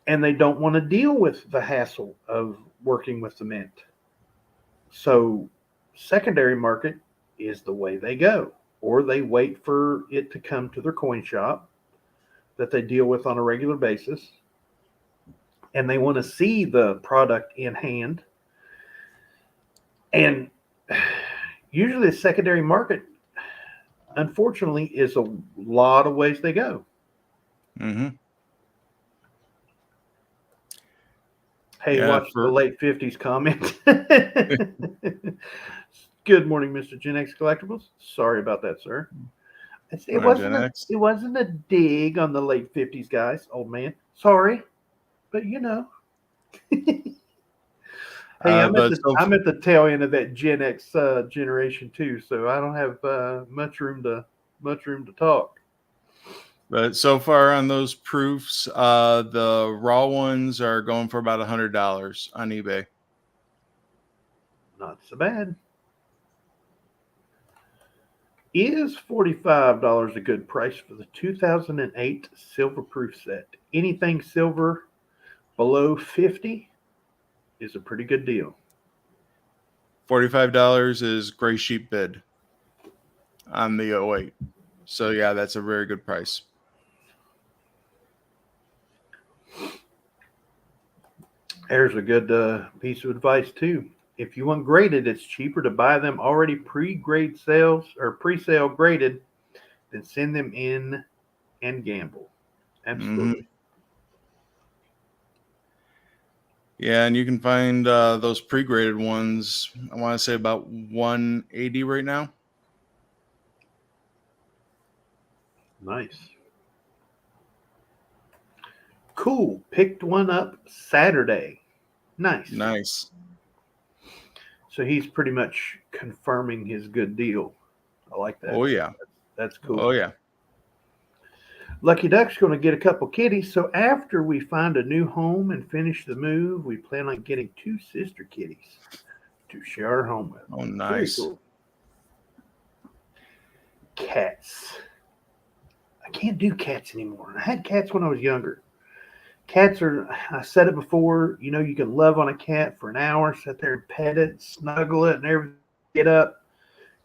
A: And they don't want to deal with the hassle of working with the mint. So secondary market is the way they go, or they wait for it to come to their coin shop that they deal with on a regular basis, and they want to see the product in hand. And usually the secondary market, unfortunately, is a lot of ways they go.
B: Mm-hmm.
A: Hey,
B: Yeah,
A: watch the late 50s comment. Good morning, Mr. Gen X Collectibles. Sorry about that, sir. It
B: Morning,
A: wasn't a dig on the late 50s guys, old man. Sorry, but Hey, I'm at the tail end of that Gen X generation too, so I don't have much room to talk.
B: But so far on those proofs, the raw ones are going for about $100 on eBay.
A: Not so bad. Is $45 a good price for the 2008 silver proof set? Anything silver below 50 is a pretty good deal.
B: $45 is gray sheep bid on the 08. So yeah, that's a very good price.
A: There's a good piece of advice too. If you want graded, it's cheaper to buy them already pre-grade sales or pre-sale graded than send them in and gamble. Absolutely.
B: Yeah, and you can find those pre-graded ones, I want to say about $180 right now.
A: Nice. Cool. Picked one up Saturday. Nice. So he's pretty much confirming his good deal. I like that.
B: Oh, yeah.
A: That's cool.
B: Oh, yeah.
A: Lucky Duck's going to get a couple kitties. So after we find a new home and finish the move, we plan on getting 2 sister kitties to share our home with.
B: Oh, nice.
A: Very cool. Cats. I can't do cats anymore. I had cats when I was younger. Cats are, I said it before, you can love on a cat for an hour, sit there and pet it, snuggle it, and everything. Get up,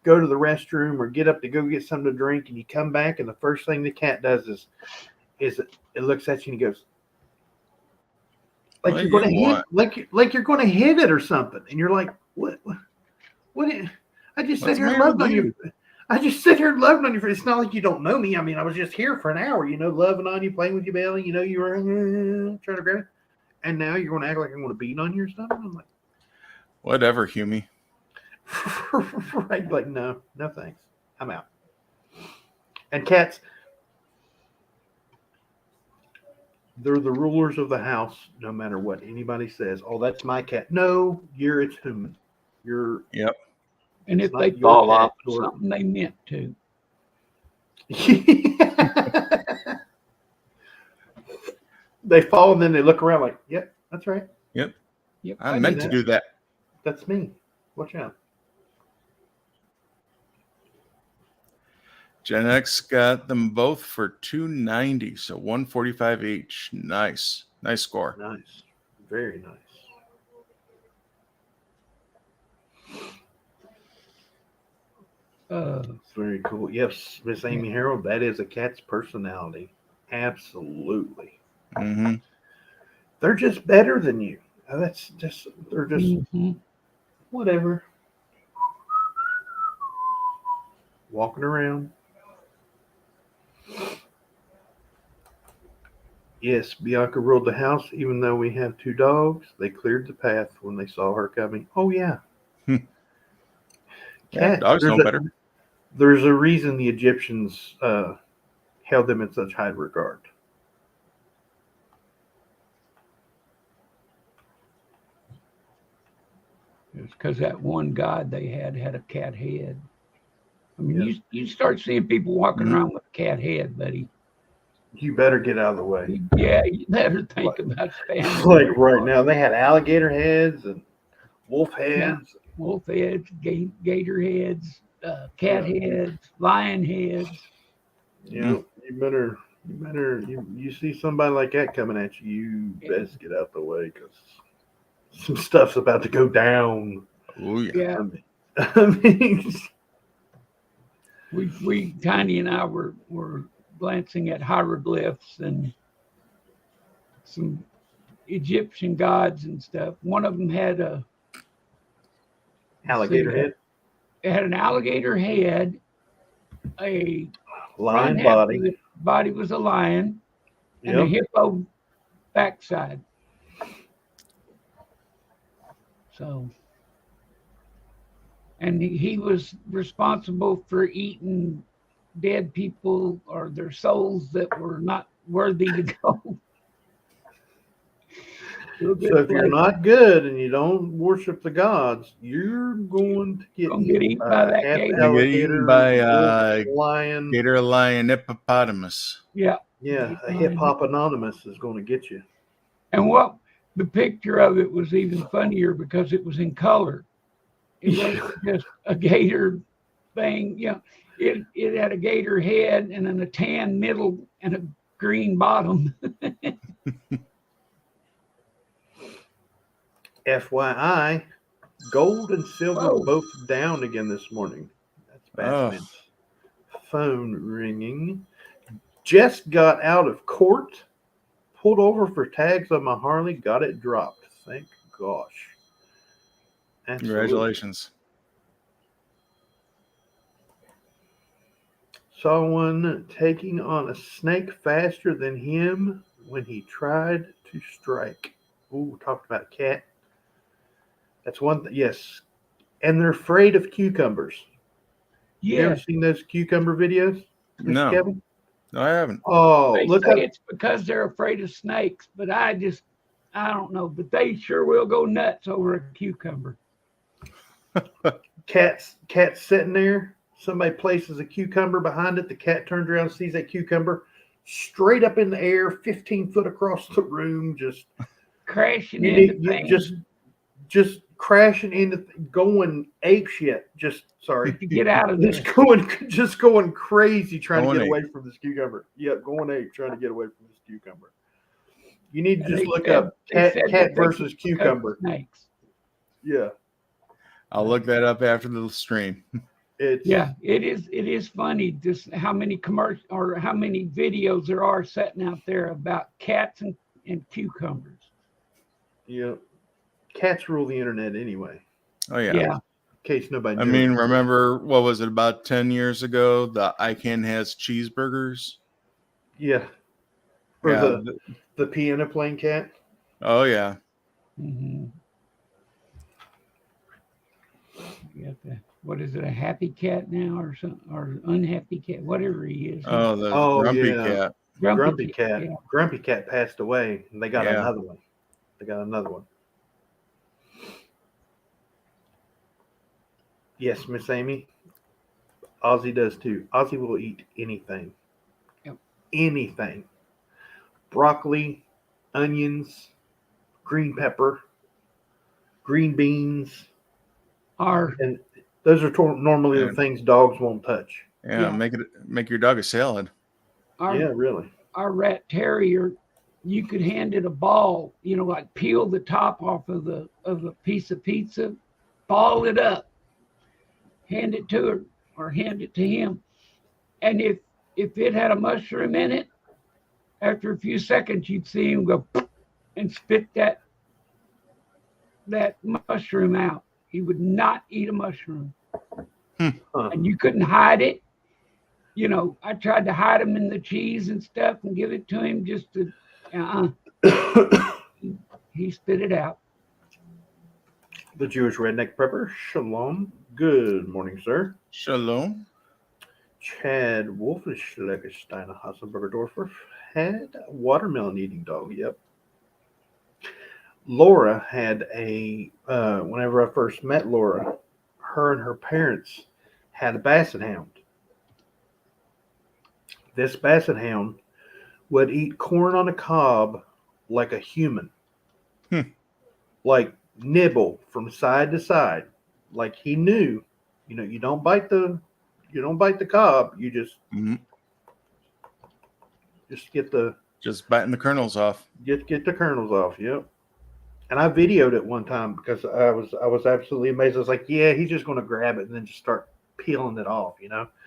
A: go to the restroom, or get up to go get something to drink, and you come back, and the first thing the cat does is it looks at you and he goes, like you're going to hit, like you're going to hit it or something, and you're like, what? I just sat here and loved on you. I just sit here loving on you. It's not like you don't know me. I mean, I was just here for an hour, loving on you, playing with your belly. You were trying to grab it. And now you're going to act like I'm going to beat on you or something? I'm like,
B: Whatever, Humie.
A: right? Like, no thanks. I'm out. And cats, they're the rulers of the house, no matter what anybody says. Oh, that's my cat. No, it's human.
B: Yep.
C: And if
A: not
C: they
A: your
C: fall
A: cat
C: off
A: or-
C: something they meant to.
A: They fall and then they look around like, yep, that's right.
B: Yep.
C: Yep,
B: I meant to do that.
A: That's me. Watch out.
B: Gen X got them both for 290, so 145 each. Nice score.
A: Nice. Very nice. It's very cool. Yes, Miss Amy Harold, that is a cat's personality. Absolutely.
B: Mm-hmm.
A: They're just better than you. They're just
C: Mhm.
A: whatever. Walking around. Yes, Bianca ruled the house. Even though we have 2 dogs, they cleared the path when they saw her coming. Oh, yeah.
B: Yeah,
A: Cats,
B: dogs know better.
A: There's a reason the Egyptians held them in such high regard.
C: It's because that one god they had a cat head. I mean,
A: Yeah.
C: you start seeing people walking
B: Mhm.
C: around with a cat head, buddy.
A: You better get out of the way.
C: Yeah, you better think about standing.
A: Like right now, they had alligator heads and wolf
C: Yeah.
A: heads.
C: Wolf heads, gator heads, cat heads, lion heads.
A: You know, you see somebody like that coming at you, best get out the way because some stuff's about to go down.
B: Oh, yeah.
C: Yeah,
A: I mean,
C: we Tiny and I were glancing at hieroglyphs and some Egyptian gods and stuff. One of them had
A: alligator head,
C: it had an alligator head, a
A: lion
C: front half of
A: body.
C: the body was a lion, and a
A: Yep.
C: hippo backside. So, and he was responsible for eating dead people or their souls that were not worthy to go. To a good
A: So if you're
C: place.
A: not good and you don't worship the gods, you're going to get
C: Gonna get eaten by that
A: half
C: gator.
B: You get eaten
A: alligator,
B: by,
A: wolf, lion.
B: Gator, lion, hippopotamus.
C: Yeah.
A: Yeah, a hip hop anonymous is going to get you.
C: And what the picture of it was even funnier because it was in color. It wasn't just a gator thing. Yeah, it had a gator head and then a tan middle and a green bottom.
A: FYI, gold and silver
C: Whoa.
A: both down again this morning. That's Batman's phone ringing. Just got out of court, pulled over for tags on my Harley, got it dropped. Thank gosh. Absolutely.
B: Congratulations.
A: Saw one taking on a snake faster than him when he tried to strike. Ooh, talked about a cat. That's one thing. Yes. And they're afraid of cucumbers. You ever
C: Yeah,
A: seen those cucumber videos, Mr.
B: No.
A: Kevin?
B: No, I haven't.
A: Oh,
C: they
A: look
C: say
A: up.
C: it's because they're afraid of snakes, but I don't know. But they sure will go nuts over a cucumber.
A: Cat's sitting there. Somebody places a cucumber behind it. The cat turns around, sees that cucumber straight up in the air, 15 foot across the room, just
C: Crashing into
A: you
C: things
A: just crashing into, going ape shit. Just sorry,
C: to get out of there.
A: just going crazy trying
B: Going
A: to get
B: ape.
A: away from this cucumber. Yeah, going ape trying to get away from this cucumber. You need to
C: And
A: just
C: they
A: look
C: said-
A: up
C: they said that
A: cat
C: they
A: versus
C: could cut
A: cucumber.
C: snakes.
A: Yeah,
B: I'll look that up after the stream.
A: it's
C: Yeah, it is funny just how many commercial or how many videos there are sitting out there about cats and cucumbers.
A: yeah. Cats rule the internet anyway.
B: Oh, yeah.
C: Yeah.
A: case nobody
B: I
A: knew.
B: mean, remember, what was it, about 10 years ago? The ICANN has cheeseburgers.
A: Yeah. Or
B: Yeah.
A: the piano playing cat.
B: Oh, yeah.
C: Mm-hmm. What is it, a happy cat now or something, or unhappy cat, whatever he is.
B: Oh, the
A: Oh,
B: grumpy
A: yeah.
B: cat.
A: Grumpy cat.
C: Yeah.
A: Grumpy cat passed away, and they got
B: Yeah.
A: another one. Yes, Miss Amy. Ozzy does too. Ozzy will eat anything.
C: Yep.
A: Anything. Broccoli, onions, green pepper, green beans, and those are normally the things dogs won't touch.
B: Yeah, make your dog a salad.
A: Yeah, really.
C: Our rat terrier, you could hand it a ball, like peel the top off of a piece of pizza, ball it up, hand it to her or hand it to him. And if it had a mushroom in it, after a few seconds you'd see him go and spit that mushroom out. He would not eat a mushroom. And you couldn't hide it. I tried to hide him in the cheese and stuff and give it to him just to, he spit it out.
A: The Jewish redneck prepper, shalom. Good morning, sir.
B: Shalom.
A: Chad Wolfischlegersteiner Hasselbergerdorfer had a watermelon eating dog. Yep. Laura had whenever I first met Laura, her and her parents had a basset hound. This basset hound would eat corn on a cob like a human. Like nibble from side to side. Like he knew, you don't bite the cob, you just
B: just biting the kernels off.
A: Get the kernels off, yep. And I videoed it one time because I was absolutely amazed. I was like, yeah, he's just gonna grab it and then just start peeling it off,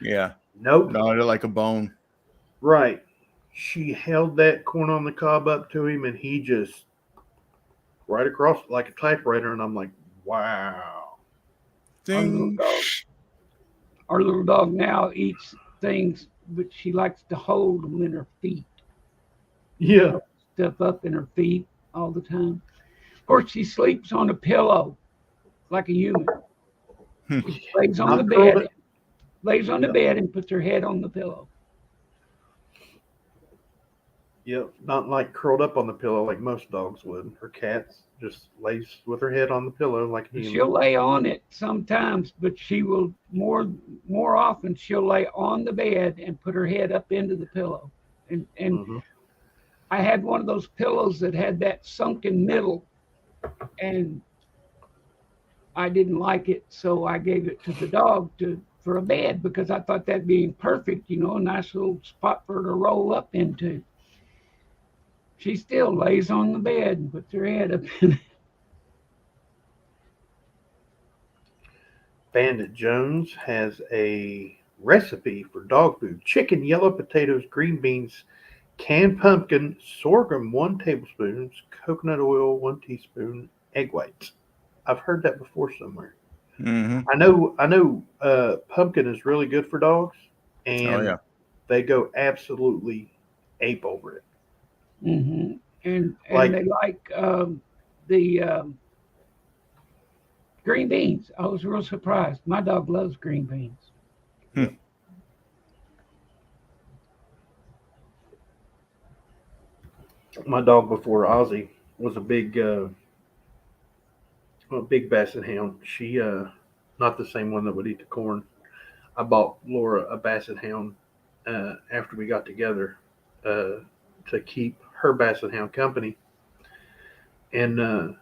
B: Yeah.
A: Nope.
B: Gnawed it like a bone.
A: Right. She held that corn on the cob up to him and he just right across like a typewriter, and I'm like, wow.
B: Ding.
C: Our little dog now eats things, but she likes to hold them in her feet.
A: Yeah.
C: Stuff up in her feet all the time. Of course, she sleeps on a pillow like a human. She lays on the bed and puts her head on the pillow.
A: Yep, not like curled up on the pillow like most dogs would. Her cats just lays with her head on the pillow like a human.
C: She'll lay on it sometimes, but she will more often she'll lay on the bed and put her head up into the pillow. And I had one of those pillows that had that sunken middle, and I didn't like it, so I gave it to the dog for a bed because I thought that being perfect, a nice little spot for her to roll up into. She still lays on the bed and puts her head up in it.
A: Bandit Jones has a recipe for dog food: chicken, yellow potatoes, green beans, canned pumpkin, sorghum 1 tablespoon, coconut oil 1 teaspoon, egg whites. I've heard that before somewhere. I know pumpkin is really good for dogs, and they go absolutely ape over it.
C: Mm-hmm. And they like the green beans. I was real surprised. My dog loves green beans.
A: Yep. My dog before Ozzy was a big basset hound. She not the same one that would eat the corn. I bought Laura a basset hound after we got together to keep her basset hound company, and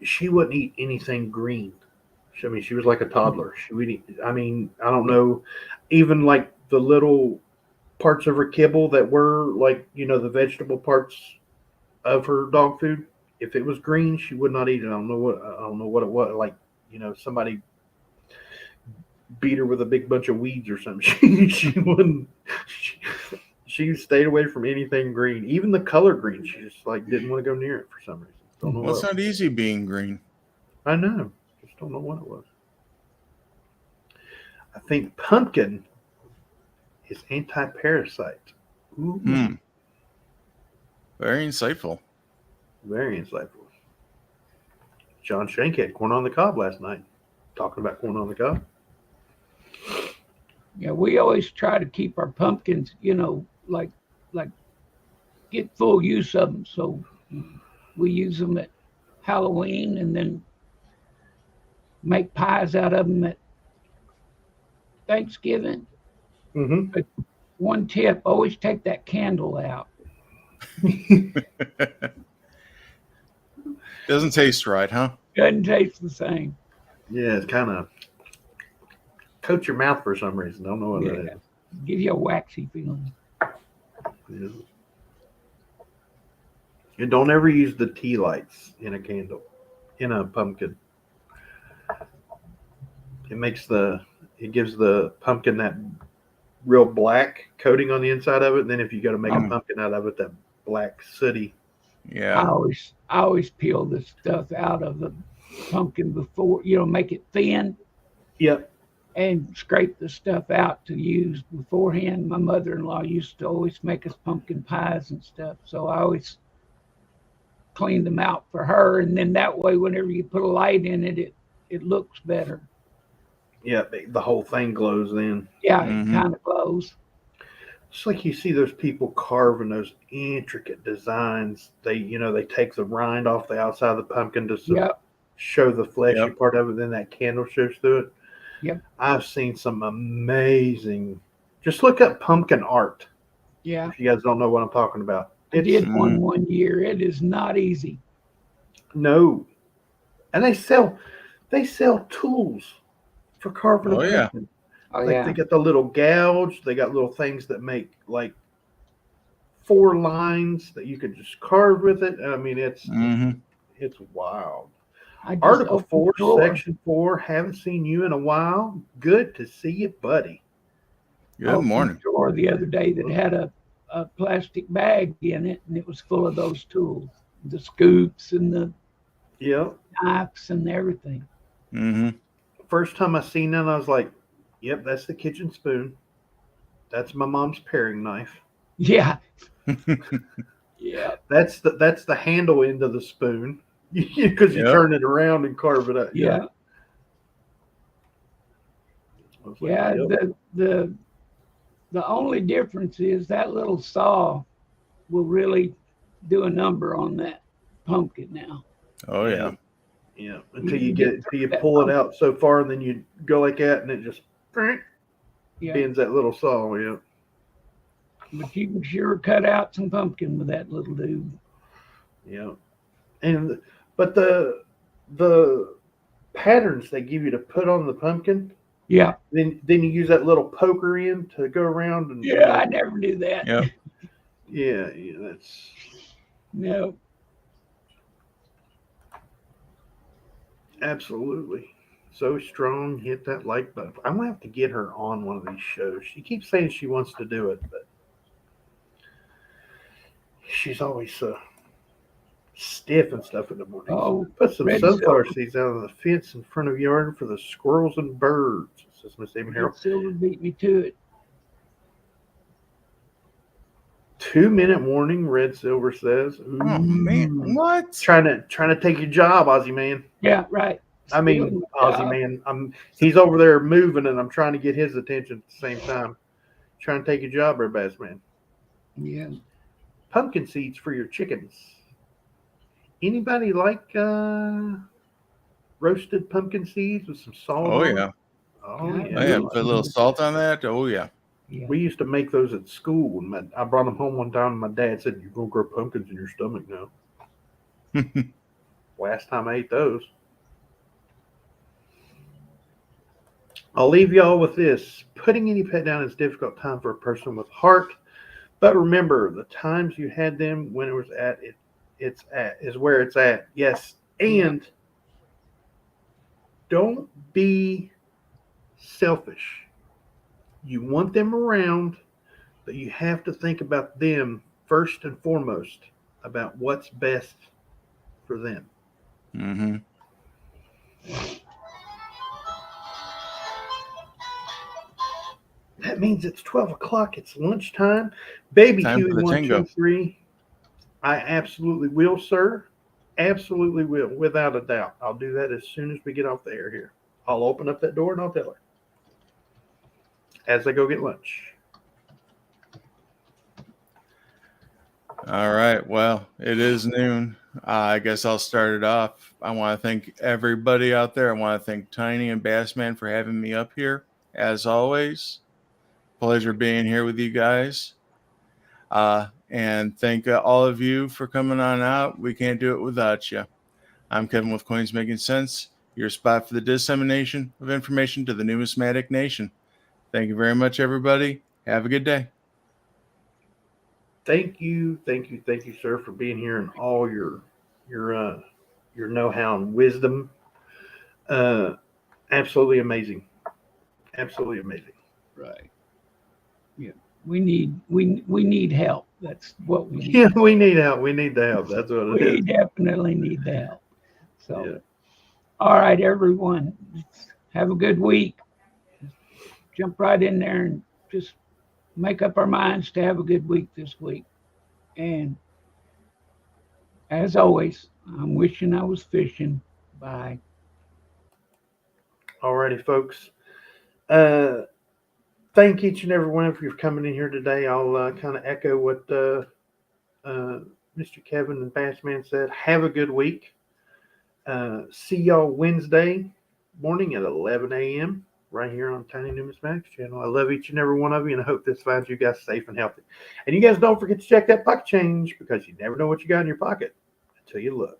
A: she wouldn't eat anything green. She was like a toddler. She would eat, I don't know, even like the little parts of her kibble that were like, the vegetable parts of her dog food. If it was green, she would not eat it. I don't know what it was. Like, somebody beat her with a big bunch of weeds or something. She wouldn't. She stayed away from anything green, even the color green. She just didn't want to go near it for some reason.
B: Well, it's not easy being green.
A: I know. Just Just don't know what it was. I think pumpkin is anti-parasite. Ooh,
B: Very insightful.
A: very insightful. John Shank had corn on the cob last night. Talking about corn on the cob.
C: Yeah, we always try to keep our pumpkins, like get full use of them. So we use them at Halloween and then make pies out of them at Thanksgiving.
A: Mm-hmm.
C: But one tip, always take that candle out.
B: Doesn't taste right, huh?
C: Doesn't taste the same.
A: Yeah, it's kind of coat your mouth for some reason. Don't know what that is.
C: Give you a waxy feeling.
A: Yeah. And don't ever use the tea lights in a candle, in a pumpkin. It gives the pumpkin that real black coating on the inside of it. And then if you go to make a pumpkin out of it, that black sooty.
B: Yeah.
C: I always peel the stuff out of the pumpkin before, make it thin.
A: Yep.
C: And scrape the stuff out to use beforehand. My mother-in-law used to always make us pumpkin pies and stuff. So I always cleaned them out for her. And then that way, whenever you put a light in it, it looks better.
A: Yeah, the whole thing glows then.
C: Yeah, it kind of glows.
A: It's like you see those people carving those intricate designs. They take the rind off the outside of the pumpkin to show the fleshy part of it. Then that candle shows through it.
C: Yep.
A: I've seen some amazing. Just look up pumpkin art.
C: Yeah.
A: If you guys don't know what I'm talking about,
C: I did one year. It is not easy.
A: No, and they sell tools for carving.
B: Oh, yeah.
A: pumpkin.
C: Oh,
A: Like they got the little gouge. They got little things that make like 4 lines that you could just carve with it. I mean, it's wild. Article 4, Section 4. Haven't seen you in a while. Good to see you, buddy.
B: Good morning.
C: Drawer the other day that had a plastic bag in it, and it was full of those tools, the scoops and the knives and everything.
A: First time I seen that, I was like, "Yep, that's the kitchen spoon. That's my mom's paring knife.
C: Yeah, yeah.
A: That's the handle end of the spoon." Because you turn it around and carve it up.
C: Yeah. The only difference is that little saw will really do a number on that pumpkin now.
B: Oh yeah.
A: Yeah. Until you pull it out so far, and then you go like that, and it just bends that little saw. Yeah.
C: But you can sure cut out some pumpkin with that little dude.
A: Yeah. But the patterns they give you to put on the pumpkin, then you use that little poker end to go around and
C: I never do that.
A: Yeah, that's
C: no.
A: Absolutely. So strong, hit that like button. I'm gonna have to get her on one of these shows. She keeps saying she wants to do it, but she's always stiff and stuff in the morning.
C: Oh,
A: put some sunflower seeds out on the fence in front of yard for the squirrels and birds. Says Miss Amy Harold.
C: Silver beat me to it.
A: 2-minute warning, Red Silver says. Ooh.
B: Oh man, what?
A: Trying to take your job, Aussie man.
C: Yeah, right.
A: I mean, Aussie man. He's over there moving, and I'm trying to get his attention at the same time. Trying to take your job, Red Bass man.
C: Yeah.
A: Pumpkin seeds for your chickens. Anybody like roasted pumpkin seeds with some salt?
B: Oh yeah.
A: Oh yeah.
B: I have put a little salt on that. Oh yeah.
A: We used to make those at school, and I brought them home one time, and my dad said, "You're gonna grow pumpkins in your stomach now." Last time I ate those. I'll leave y'all with this. Putting any pet down is a difficult time for a person with heart, but remember, the times you had them when it was at it. Is where it's at. Yes. And don't be selfish. You want them around, but you have to think about them first and foremost, about what's best for them. That means it's 12 o'clock. It's lunchtime. Baby
B: Time for
A: Huey
B: the
A: 1,
B: tango.
A: 2, 3. I absolutely will, sir. Absolutely will, without a doubt. I'll do that as soon as we get off the air here. I'll open up that door and I'll tell her as I go get lunch.
B: All right. Well, it is noon. I guess I'll start it off. I want to thank everybody out there. I want to thank Tiny and Bassman for having me up here. As always, pleasure being here with you guys. And thank all of you for coming on out. We can't do it without you. I'm Kevin with Coins Making Sense, your spot for the dissemination of information to the numismatic nation. Thank you very much, everybody. Have a good day.
A: Thank you, sir, for being here and all your know-how and wisdom. Absolutely amazing. Absolutely amazing.
C: Right. Yeah. We need help. That's what we need.
A: Yeah, we need help. We need the help. That's what it
C: We
A: is.
C: definitely need the help. So,
A: Yeah.
C: all right, everyone, have a good week. Jump right in there and just make up our minds to have a good week this week. And as always, I'm wishing I was fishing. Bye.
A: Alrighty, folks. Thank each and every one of you for coming in here today. I'll kind of echo what Mr. Kevin and Bassman said. Have a good week. See y'all Wednesday morning at 11 a.m. right here on Tiny Numismatics channel. I love each and every one of you, and I hope this finds you guys safe and healthy. And you guys don't forget to check that pocket change, because you never know what you got in your pocket until you look.